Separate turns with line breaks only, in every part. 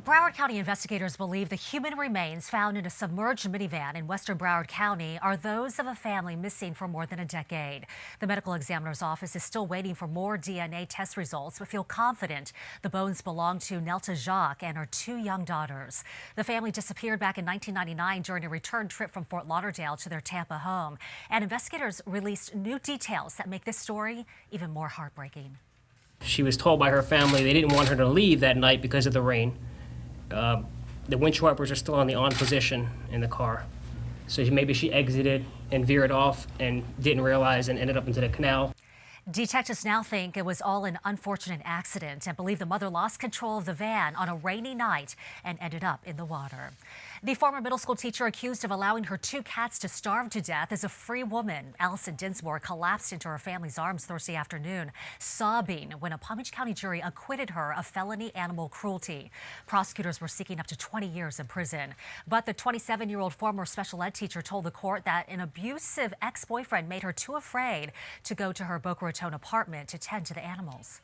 Broward County investigators believe the human remains found in a submerged minivan in western Broward County are those of a family missing for more than a decade. The medical examiner's office is still waiting for more DNA test results, but feel confident the bones belong to Nelta Jacques and her two young daughters. The family disappeared back in 1999 during a return trip from Fort Lauderdale to their Tampa home, and investigators released new details that make this story even more heartbreaking.
She was told by her family they didn't want her to leave that night because of the rain. The windshield wipers are still on the on position in the car. So maybe she exited and veered off and didn't realize and ended up into the canal.
Detectives now think it was all an unfortunate accident and believe the mother lost control of the van on a rainy night and ended up in the water. The former middle school teacher accused of allowing her two cats to starve to death is a free woman. Allison Dinsmore collapsed into her family's arms Thursday afternoon, sobbing when a Palm Beach County jury acquitted her of felony animal cruelty. Prosecutors were seeking up to 20 years in prison. But the 27-year-old former special ed teacher told the court that an abusive ex-boyfriend made her too afraid to go to her Boca Raton apartment to tend to the animals.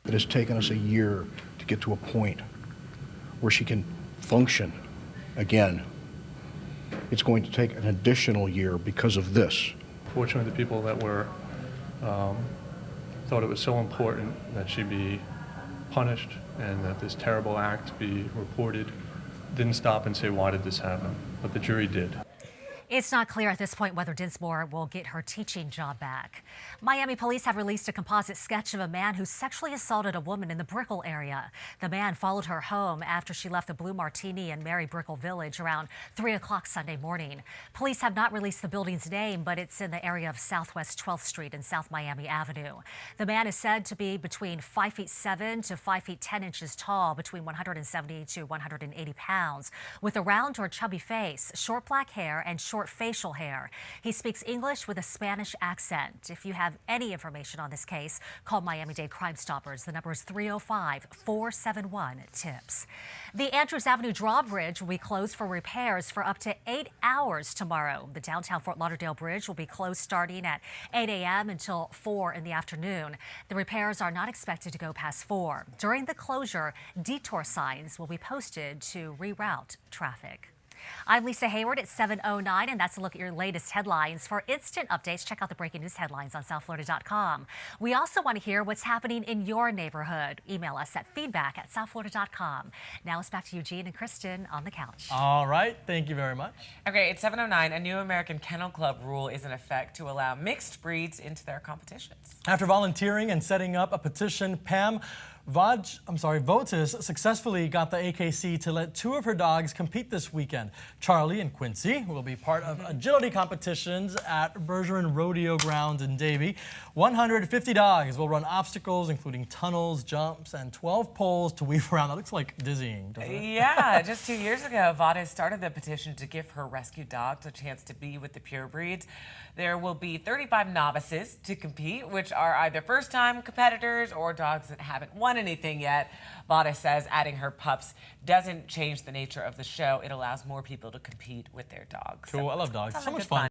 It has taken us a year to get to a point where she can function again. It's going to take an additional year because of this.
Fortunately, the people that were thought it was so important that she be punished and that this terrible act be reported didn't stop and say, why did this happen? But the jury did.
It's not clear at this point whether Dinsmore will get her teaching job back. Miami police have released a composite sketch of a man who sexually assaulted a woman in the Brickell area. The man followed her home after she left the Blue Martini in Mary Brickell Village around 3 o'clock Sunday morning. Police have not released the building's name, but it's in the area of Southwest 12th Street and South Miami Avenue. The man is said to be between 5'7" to 5'10" tall, between 170 to 180 pounds, with a round or chubby face, short black hair, and short facial hair. He speaks English with a Spanish accent. If you have any information on this case, call Miami-Dade Crime Stoppers. The number is 305-471-TIPS. The Andrews Avenue drawbridge will be closed for repairs for up to 8 hours tomorrow. The downtown Fort Lauderdale bridge will be closed starting at 8 a.m. until 4 in the afternoon. The repairs are not expected to go past 4. During the closure, detour signs will be posted to reroute traffic. I'm Lisa Hayward at 7:09, and that's a look at your latest headlines. For instant updates, check out the breaking news headlines on southflorida.com. We also want to hear what's happening in your neighborhood. Email us at feedback@southflorida.com. Now it's back to Eugene and Kristen on the couch.
All right, thank you very much.
Okay, it's 7:09. A new American Kennel Club rule is in effect to allow mixed breeds into their competitions.
After volunteering and setting up a petition, Pam Votis successfully got the AKC to let two of her dogs compete this weekend. Charlie and Quincy will be part of agility competitions at Bergeron Rodeo Grounds in Davie. 150 dogs will run obstacles, including tunnels, jumps, and 12 poles to weave around. That looks like dizzying, doesn't it?
Yeah, just 2 years ago, Votis started the petition to give her rescue dogs a chance to be with the pure breeds. There will be 35 novices to compete, which are either first-time competitors or dogs that haven't won anything yet. Votis says adding her pups doesn't change the nature of the show. It allows more people to compete with their dogs.
Cool, I love dogs. So much fun.